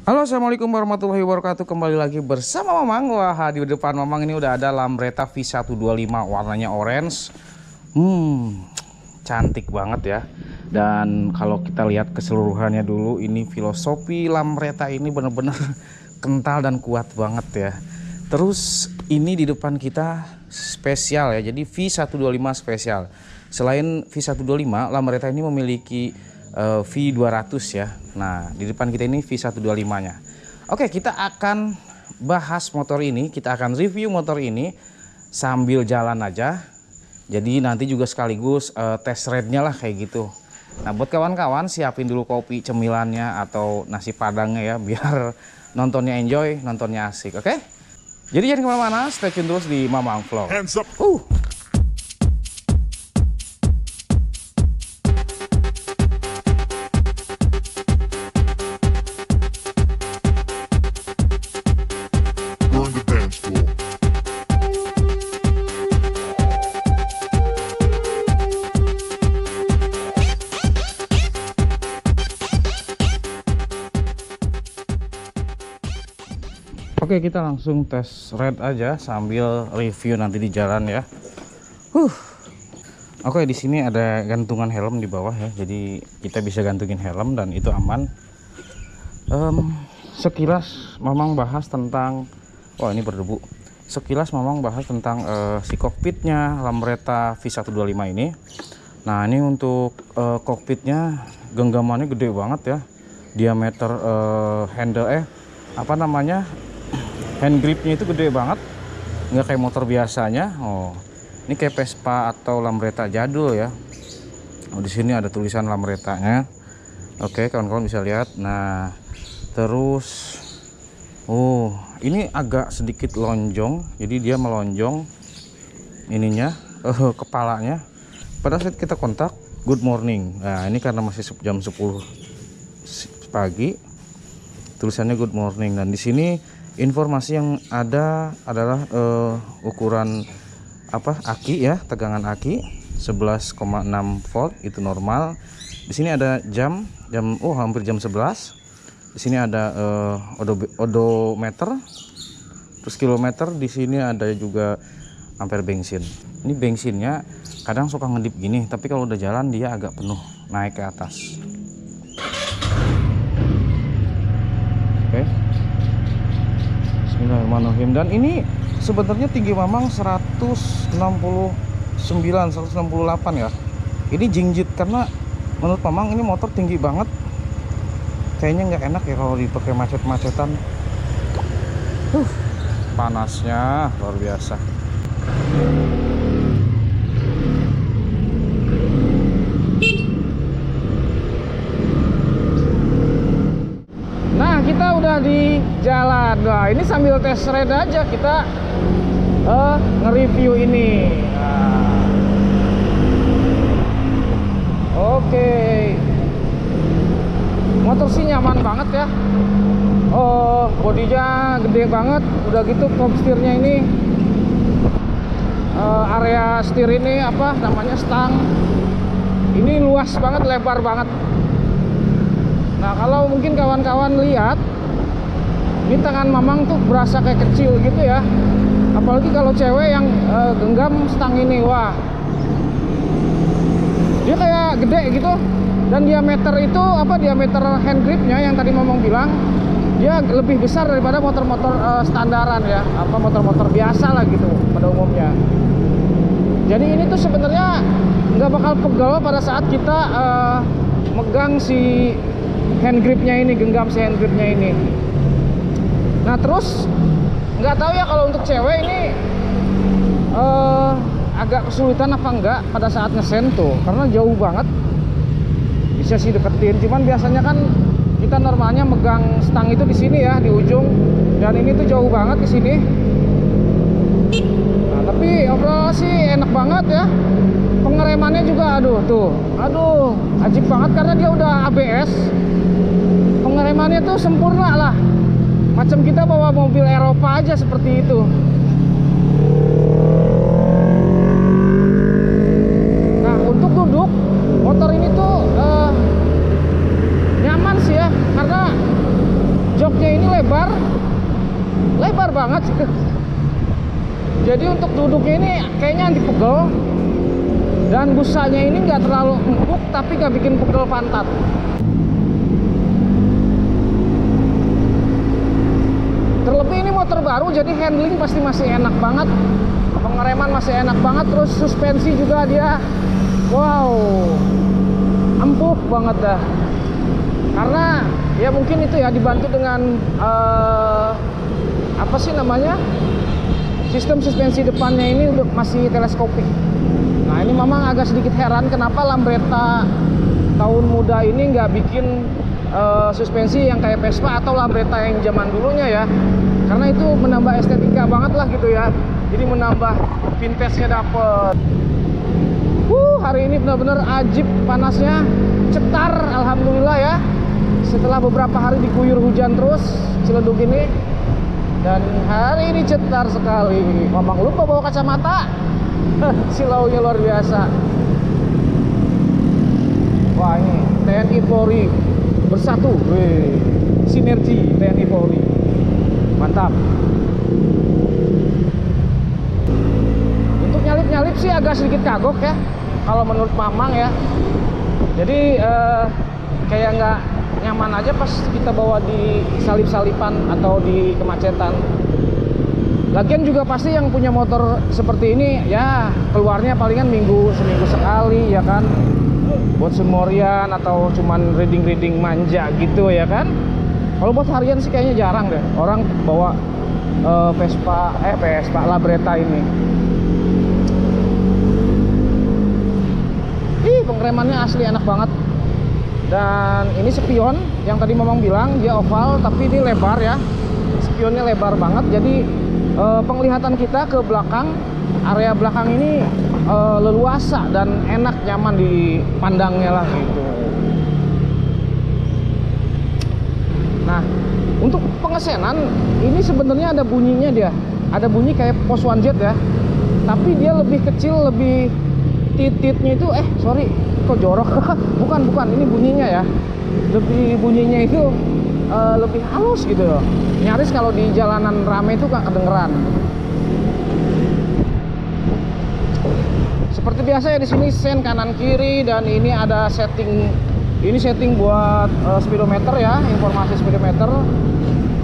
Halo, assalamualaikum warahmatullahi wabarakatuh. Kembali lagi bersama Mamang. Wah, di depan Mamang ini udah ada Lambretta V125 warnanya orange. Cantik banget ya. Dan kalau kita lihat keseluruhannya dulu, ini filosofi Lambretta ini bener-bener kental dan kuat banget ya. Terus ini di depan kita spesial ya, jadi V125 spesial. Selain V125, Lambretta ini memiliki V200 ya. Nah, di depan kita ini V125 nya. Oke, kita akan bahas motor ini, kita akan review motor ini sambil jalan aja. Jadi nanti juga sekaligus test ride-nya lah kayak gitu. Nah, buat kawan-kawan siapin dulu kopi cemilannya atau nasi padangnya ya, biar nontonnya enjoy, nontonnya asik, oke? Jadi jangan kemana-mana, stay tune terus di Mamang Vlog. Oke, kita langsung tes ride aja sambil review nanti di jalan ya. Oke, di sini ada gantungan helm di bawah ya, jadi kita bisa gantungin helm dan itu aman. Sekilas Mamang bahas tentang, wah ini berdebu. Sekilas Mamang bahas tentang si kokpitnya Lambretta V125 ini. Nah, ini untuk kokpitnya genggamannya gede banget ya. Diameter hand gripnya itu gede banget, nggak kayak motor biasanya. Oh, ini kayak Vespa atau Lambretta jadul ya. Oh, di sini ada tulisan Lambretta-nya. Oke, kawan-kawan bisa lihat. Nah, terus, ini agak sedikit lonjong, jadi dia melonjong ininya, kepalanya. Pada saat kita kontak, good morning. Nah, ini karena masih jam 10 pagi, tulisannya good morning. Dan di sini informasi yang ada adalah ukuran aki ya, tegangan aki 11,6 volt itu normal. Di sini ada jam hampir jam 11. Di sini ada odometer, terus kilometer. Di sini ada juga ampere bensin. Ini bensinnya kadang suka ngedip gini, tapi kalau udah jalan dia agak penuh naik ke atas. Oke. Bismillahirrahmanirrahim. Dan ini sebenarnya tinggi Mamang 168 ya. Ini jinjit karena menurut Mamang ini motor tinggi banget. Kayaknya nggak enak ya kalau dipakai macet-macetan. Panasnya luar biasa. Nah, kita udah di jalan. Nah, ini sambil tes ride aja kita nge-review ini. Nah. Oke. Motor sih nyaman banget ya. Bodinya gede banget. Udah gitu top setirnya ini, area setir ini stang. Ini luas banget, lebar banget. Nah, kalau mungkin kawan-kawan lihat, ini tangan Mamang tuh berasa kayak kecil gitu ya. Apalagi kalau cewek yang genggam stang ini, wah, dia kayak gede gitu. Dan diameter itu diameter hand gripnya yang tadi Mamang bilang, dia lebih besar daripada motor-motor standaran ya, motor-motor biasa lah gitu pada umumnya. Jadi ini tuh sebenarnya nggak bakal pegel pada saat kita megang si hand gripnya ini, genggam si hand gripnya ini. Nah, terus nggak tahu ya kalau untuk cewek ini agak kesulitan apa enggak pada saat ngesen tuh, karena jauh banget. Bisa sih deketin, cuman biasanya kan kita normalnya megang stang itu di sini ya, di ujung, dan ini tuh jauh banget ke sini. Nah, tapi overall sih enak banget ya. Pengeremannya juga aduh ajib banget karena dia udah ABS. Pengeremannya tuh sempurna lah, macam kita bawa mobil Eropa aja seperti itu. Nah, untuk duduk motor ini tuh nyaman sih ya, karena joknya lebar banget. Jadi untuk duduknya ini kayaknya anti pegel, dan busanya ini nggak terlalu empuk tapi nggak bikin pegel pantat. Terlebih ini motor baru, jadi handling pasti masih enak banget, pengereman masih enak banget, terus suspensi juga dia wow empuk banget dah. Karena ya mungkin itu ya dibantu dengan apa sih namanya, sistem suspensi depannya ini masih teleskopik. Nah ini memang agak sedikit heran kenapa Lambretta tahun muda ini nggak bikin suspensi yang kayak Vespa atau Lambretta yang zaman dulunya ya. Karena itu menambah estetika banget lah gitu ya. Jadi menambah vintage-nya dapet. Hari ini benar-benar ajib panasnya, cetar alhamdulillah ya. Setelah beberapa hari diguyur hujan terus Ciledug ini, dan hari ini cetar sekali. Mamang lupa bawa kacamata. Silaunya luar biasa. Wah ini TNI Polri bersatu, sinergi TNI Polri, mantap. Untuk nyalip-nyalip sih agak sedikit kagok ya, kalau menurut Mamang ya. Jadi kayak nggak nyaman aja pas kita bawa di salip-salipan atau di kemacetan. Lagian juga pasti yang punya motor seperti ini ya keluarnya palingan seminggu sekali ya kan, buat semorian atau cuman reading manja gitu ya kan. Kalau buat harian sih kayaknya jarang deh orang bawa Vespa Lambretta ini. Pengeremannya asli enak banget. Dan ini spion yang tadi Mamang bilang dia oval tapi ini lebar ya, spionnya lebar banget. Jadi penglihatan kita ke belakang, area belakang ini leluasa dan enak, nyaman dipandangnya lah gitu. Nah untuk pengesenan ini sebenarnya ada bunyinya, dia ada bunyi kayak Post 1Jet ya, tapi dia lebih kecil, lebih tititnya itu kok jorok. bukan ini bunyinya ya, lebih bunyinya itu lebih halus gitu loh, nyaris kalau di jalanan rame itu gak kedengeran. Seperti biasa ya di sini sen kanan kiri, dan ini ada setting buat speedometer ya, informasi speedometer,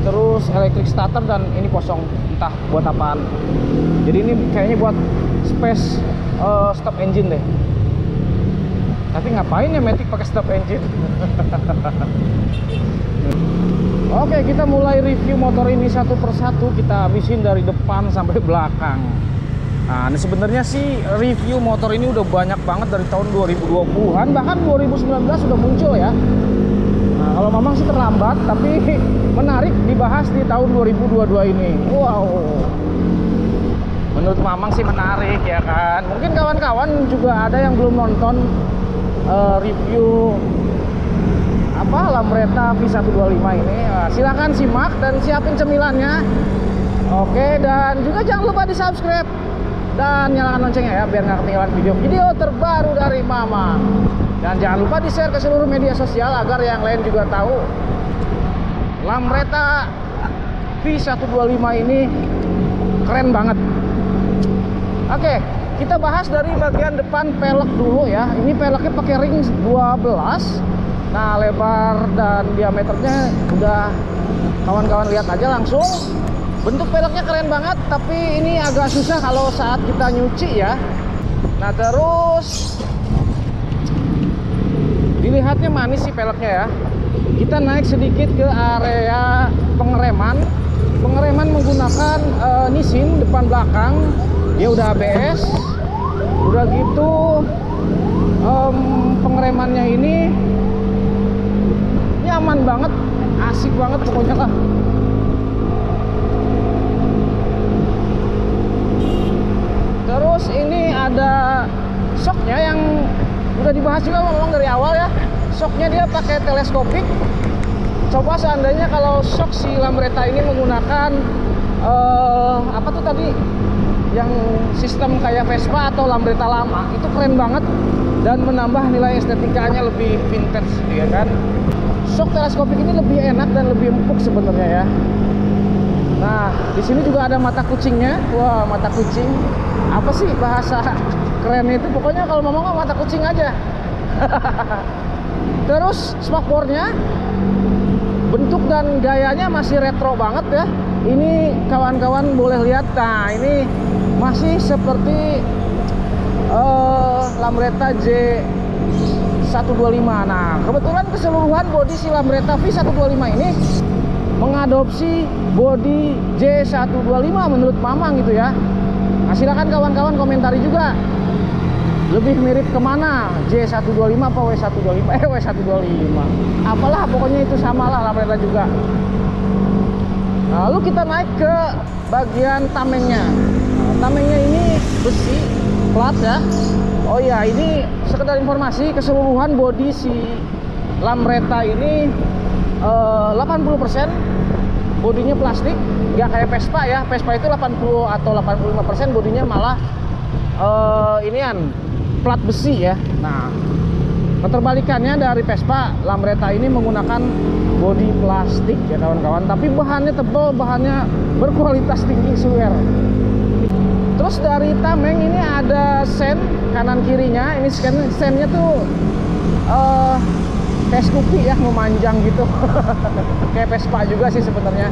terus electric starter, dan ini kosong, entah buat apaan. Jadi ini kayaknya buat space stop engine deh. Tapi ngapain ya Matic pakai stop engine? Oke, kita mulai review motor ini satu persatu. Kita habisin dari depan sampai belakang. Nah, ini sebenarnya sih review motor ini udah banyak banget dari tahun 2020-an, bahkan 2019 sudah muncul ya. Nah, kalau Mamang sih terlambat, tapi menarik dibahas di tahun 2022 ini. Wow. Menurut Mamang sih menarik ya kan. Mungkin kawan-kawan juga ada yang belum nonton review Lambretta V125 ini. Nah, silahkan simak dan siapin cemilannya. Oke, dan juga jangan lupa di subscribe dan nyalakan loncengnya ya, biar nggak ketinggalan video terbaru dari Mamang. Dan jangan lupa di share ke seluruh media sosial agar yang lain juga tahu Lambretta V125 ini keren banget. Oke, kita bahas dari bagian depan pelek dulu ya. Ini peleknya pakai ring 12. Nah, lebar dan diameternya udah kawan-kawan lihat aja langsung. Bentuk peleknya keren banget, tapi ini agak susah kalau saat kita nyuci ya. Nah, terus dilihatnya manis sih peleknya ya. Kita naik sedikit ke area pengereman. Pengereman menggunakan Nissin depan belakang. Dia udah ABS, udah gitu pengeremannya ini nyaman banget, asik banget pokoknya lah. Terus ini ada shocknya yang udah dibahas juga ngomong dari awal ya. Shocknya dia pakai teleskopik. Coba seandainya kalau shock si Lambretta ini menggunakan apa tuh tadi, yang sistem kayak Vespa atau Lambretta lama, itu keren banget dan menambah nilai estetikanya lebih vintage ya kan. shock teleskopik ini lebih enak dan lebih empuk sebenarnya ya. Nah, di sini juga ada mata kucingnya. Wah, mata kucing. Apa sih bahasa keren itu? Pokoknya kalau ngomong mata kucing aja. Terus spakbornya, bentuk dan gayanya masih retro banget ya. Ini kawan-kawan boleh lihat. Nah, ini masih seperti Lambretta J125. Nah, kebetulan keseluruhan bodi si Lambretta V125 ini mengadopsi bodi J125 menurut Mamang gitu ya. Nah, silakan kawan-kawan komentari juga, lebih mirip kemana, J125 apa W125? W125 apalah, pokoknya itu samalah Lambretta juga. Lalu kita naik ke bagian tamengnya. Nah, tamengnya ini besi plat ya. Oh ya, ini sekedar informasi, keseluruhan bodi si Lambretta ini 80% bodinya plastik, nggak kayak Vespa ya. Vespa itu 80 atau 85% bodinya malah inian plat besi ya. Nah, keterbalikannya dari Vespa, Lambretta ini menggunakan bodi plastik ya kawan-kawan, tapi bahannya tebal, bahannya berkualitas tinggi, swear. Terus dari tameng ini ada sen kanan kirinya. Ini sennya tuh kayak Scoopy ya, memanjang gitu. Kayak Vespa juga sih sebenarnya.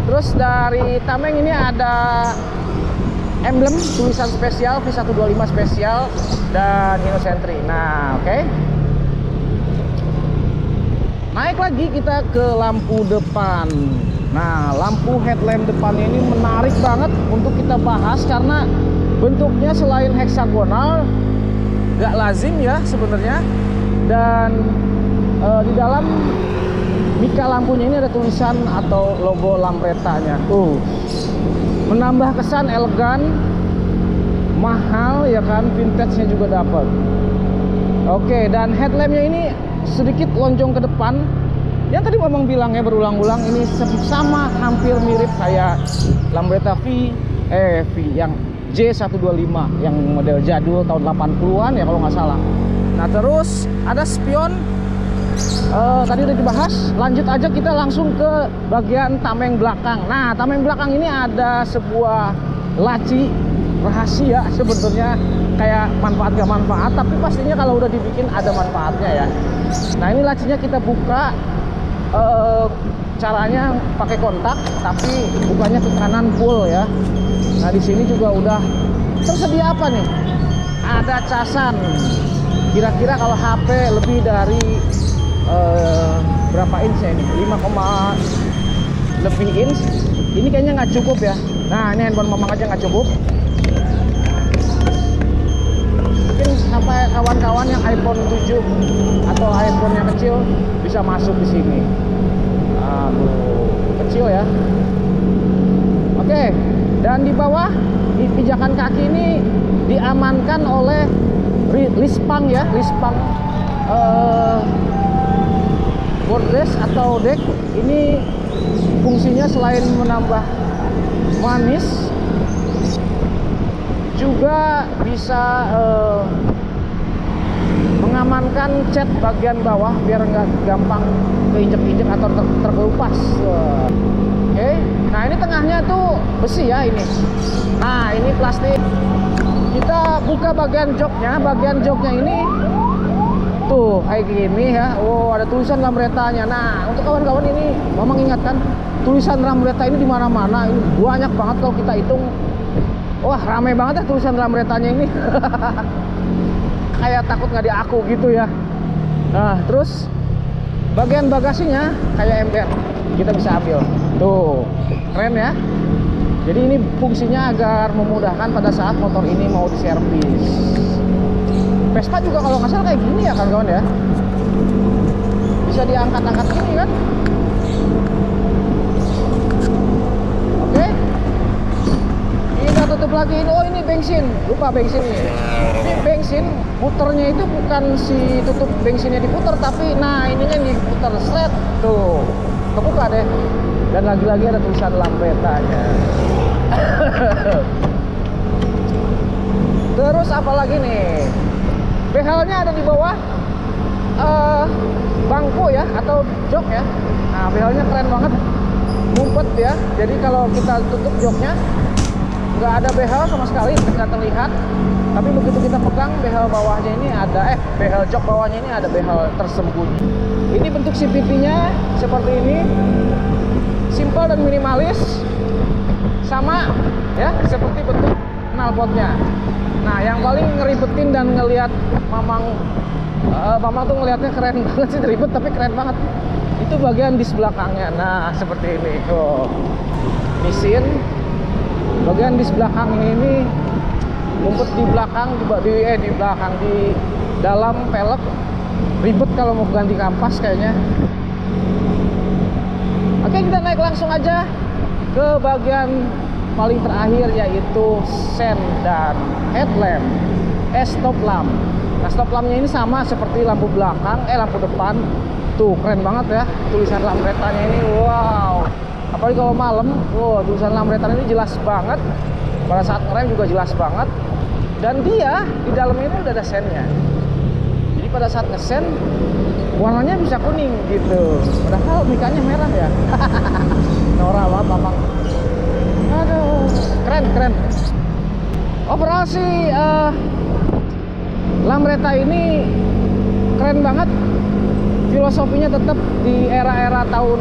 Terus dari tameng ini ada emblem tulisan spesial V125 spesial dan Innocentry. Nah, oke. Naik lagi kita ke lampu depan. Nah, lampu headlamp depannya ini menarik banget untuk kita bahas karena bentuknya selain heksagonal, gak lazim ya sebenarnya. Dan di dalam mika lampunya ini ada tulisan atau logo Lambretta-nya. Menambah kesan elegan, mahal ya kan, vintage-nya juga dapat. Oke, dan headlampnya ini sedikit lonjong ke depan. Yang tadi Mamang bilang ya berulang-ulang, ini sama hampir mirip kayak Lambretta V yang J125 yang model jadul tahun 80-an ya kalau nggak salah. Nah, terus ada spion. Tadi udah dibahas. Lanjut aja kita langsung ke bagian tameng belakang. Nah, tameng belakang ini ada sebuah laci rahasia sebenarnya, kayak manfaat gak manfaat, tapi pastinya kalau udah dibikin ada manfaatnya ya. Nah, ini lacinya kita buka. Caranya pakai kontak, tapi bukanya ke kanan full ya. Nah, di sini juga udah tersedia apa nih? Ada casan. Kira-kira kalau HP lebih dari berapa inch ya ini? 5, lebih inch. Ini kayaknya nggak cukup ya. Nah, ini handphone Mamang aja nggak cukup. Mungkin sampai kawan-kawan yang iPhone 7 atau iPhone yang kecil bisa masuk di sini. Kecil ya. Oke, dan di bawah di pijakan kaki ini diamankan oleh lispang ya, lispang boardrest atau deck. Ini fungsinya selain menambah manis, juga bisa mengamankan cat bagian bawah biar nggak gampang keinjek-injek atau terkelupas. Oke, nah ini tengahnya tuh besi ya ini. Nah, ini plastik. Kita buka bagian joknya. Bagian joknya ini tuh kayak gini ya. Oh, ada tulisan Lambretta-nya. Nah, untuk kawan-kawan ini Mamang ingatkan, tulisan Lambretta ini di mana-mana. Ini banyak banget kalau kita hitung. Wah, rame banget ya tulisan Lambretta-nya ini. Kayak takut nggak diaku gitu ya. Nah, terus bagian bagasinya kayak ember, kita bisa ambil. Tuh, keren ya. Jadi ini fungsinya agar memudahkan pada saat motor ini mau diservis. Vespa juga kalau nggak salah kayak gini ya kawan-kawan ya. Bisa diangkat-angkat gini kan. Oke. Kita tutup lagi. Oh, ini bensin. Lupa bensin nih. Ini bensin, puternya itu bukan si tutup bensinnya diputar, tapi nah ininya diputar slet. Tuh, kebuka deh. Dan lagi-lagi ada tulisan Lambretta-nya. Terus apa lagi nih? Behelnya ada di bawah. bangku ya atau jok ya. Nah, behelnya keren banget, ngumpet ya. Jadi kalau kita tutup joknya nggak ada behel sama sekali, nggak terlihat. Tapi begitu kita pegang, behel bawahnya ini ada, behel jok bawahnya ini ada behel tersembunyi. Ini bentuk CVT-nya seperti ini, simple dan minimalis, sama ya seperti bentuk knalpotnya. Nah, yang paling ngeribetin dan ngelihat Mamang tuh ngelihatnya keren banget sih, ribet tapi keren banget. Itu bagian dis belakangnya. Nah, seperti ini. Oh, mesin. Bagian dis belakangnya ini ngumpet di belakang, di dalam pelek. Ribet kalau mau ganti kampas kayaknya. Oke, kita naik langsung aja ke bagian paling terakhir, yaitu sen dan headlamp, stop lamp. Nah, stop lampnya ini sama seperti lampu belakang, lampu depan. Tuh, keren banget ya tulisan Lambretta-nya ini. Wow. Apalagi kalau malam, tulisan Lambretta ini jelas banget. Pada saat ngerem juga jelas banget. Dan dia di dalamnya ini udah ada sennya. Jadi pada saat ngesen warnanya bisa kuning gitu. Padahal mikanya merah ya. Norak banget Mamang. Aduh, keren. Overall sih Lambretta ini keren banget. Filosofinya tetap di era-era tahun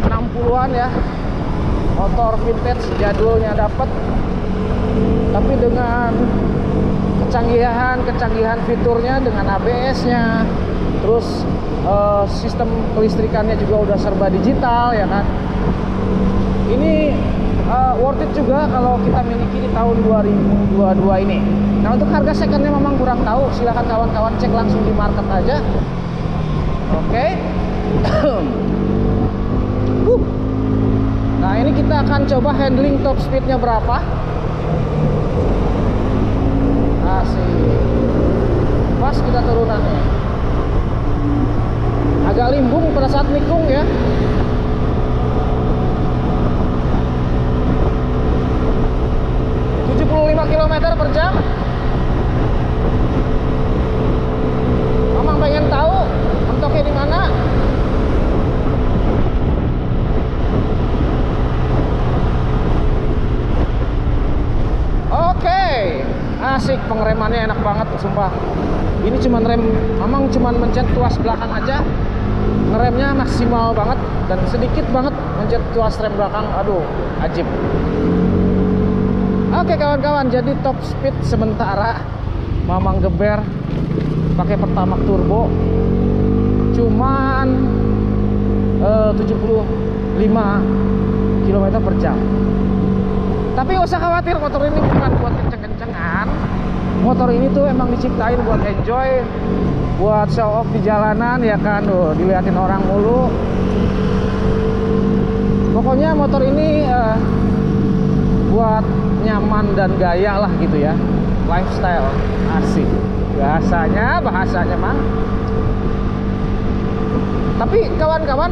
60-an ya. Motor vintage jadulnya dapat, tapi dengan kecanggihan fiturnya, dengan ABS-nya, terus sistem kelistrikannya juga udah serba digital ya kan. Ini worth it juga kalau kita miliki di tahun 2022 ini. Nah, untuk harga secondnya memang kurang tahu, silahkan kawan-kawan cek langsung di market aja. Oke. Nah, ini kita akan coba handling top speednya berapa. Asik. Pas kita turunannya agak limbung pada saat nikung ya. km/jam. Mamang pengen tahu mentoknya di mana? Oke, asik, pengeremannya enak banget sumpah. Ini cuman rem, Mamang cuman mencet tuas belakang aja, ngeremnya maksimal banget dan sedikit banget mencet tuas rem belakang. Aduh, ajib. Oke kawan-kawan, jadi top speed sementara Mamang geber pakai Pertamax turbo cuman 75 km/jam. Tapi gak usah khawatir, motor ini bukan buat kenceng-kencengan. Motor ini tuh emang diciptain buat enjoy, buat show off di jalanan ya kan. Dilihatin orang mulu. Pokoknya motor ini buat nyaman dan gaya lah gitu ya, lifestyle, asik. Bahasanya mah. Tapi kawan-kawan,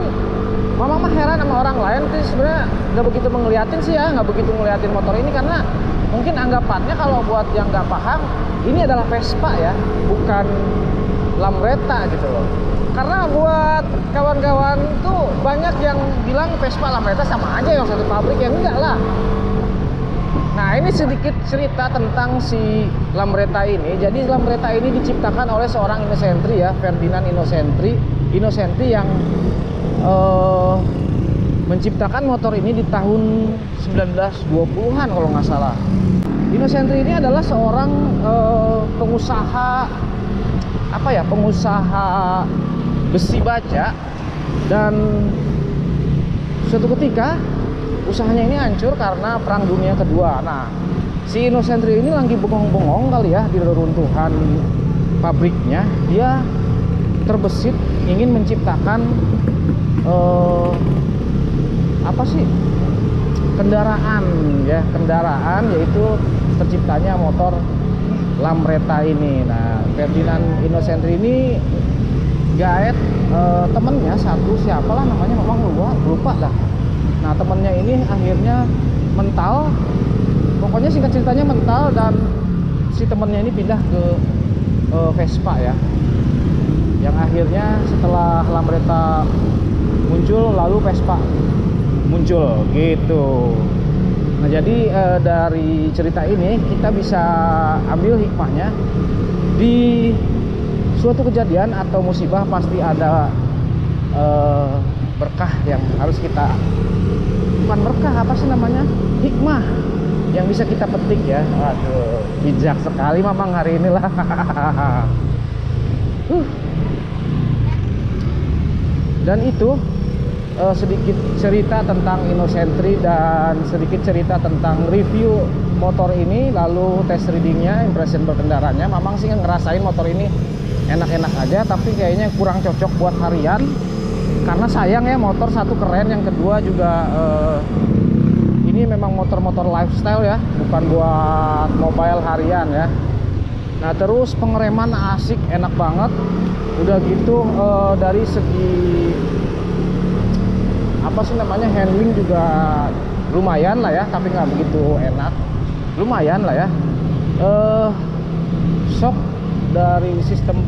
Mamang mah heran sama orang lain tuh sebenarnya nggak begitu ngeliatin sih ya, nggak begitu ngeliatin motor ini karena mungkin anggapannya kalau buat yang nggak paham ini adalah Vespa ya, bukan Lambretta gitu loh. Karena buat kawan-kawan tuh banyak yang bilang Vespa Lambretta sama aja, yang satu pabrik, yang enggak lah. Nah, ini sedikit cerita tentang si Lambretta ini. Jadi Lambretta ini diciptakan oleh seorang Innocentri ya, Ferdinand Innocentri yang menciptakan motor ini di tahun 1920-an kalau nggak salah. Innocentri ini adalah seorang pengusaha besi baja, dan suatu ketika usahanya ini hancur karena Perang Dunia Kedua. Nah, si Innocentri ini lagi bengong-bengong kali ya di reruntuhan pabriknya. Dia terbesit ingin menciptakan kendaraan, yaitu terciptanya motor Lambretta ini. Nah, Ferdinand Innocentri ini gaet temennya satu, siapalah namanya, memang lupa dah. Nah, temennya ini akhirnya mental, pokoknya singkat ceritanya mental, dan si temennya ini pindah ke Vespa ya. yang akhirnya setelah Lambretta muncul lalu Vespa muncul gitu. Nah jadi dari cerita ini kita bisa ambil hikmahnya, di suatu kejadian atau musibah pasti ada berkah yang harus kita, bukan berkah, apa sih namanya, hikmah yang bisa kita petik ya. Waduh, bijak sekali Mamang hari ini lah. Dan itu sedikit cerita tentang Innocentri dan sedikit cerita tentang review motor ini, lalu test ridingnya, impression berkendaranya. Mamang sih ngerasain motor ini enak-enak aja, tapi kayaknya kurang cocok buat harian. Karena sayang ya, motor satu keren, yang kedua juga ini memang motor-motor lifestyle ya, bukan buat mobile harian ya. Nah terus pengereman asik, enak banget. Udah gitu dari segi apa sih namanya, handling juga lumayan lah ya, tapi nggak begitu enak, lumayan lah ya. Shock dari sistem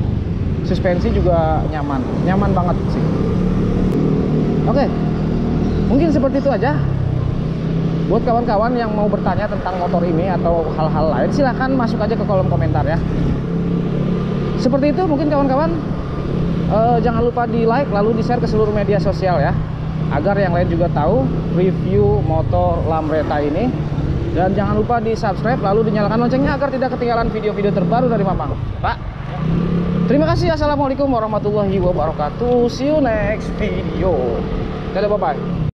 suspensi juga nyaman banget sih. Oke, mungkin seperti itu aja. Buat kawan-kawan yang mau bertanya tentang motor ini atau hal-hal lain, silahkan masuk aja ke kolom komentar ya. Seperti itu mungkin kawan-kawan. Jangan lupa di like lalu di share ke seluruh media sosial ya, agar yang lain juga tahu review motor Lambretta ini. Dan jangan lupa di subscribe lalu dinyalakan loncengnya agar tidak ketinggalan video-video terbaru dari Mamang. Pak, terima kasih. Assalamualaikum warahmatullahi wabarakatuh. See you next video. Dadah, bye-bye.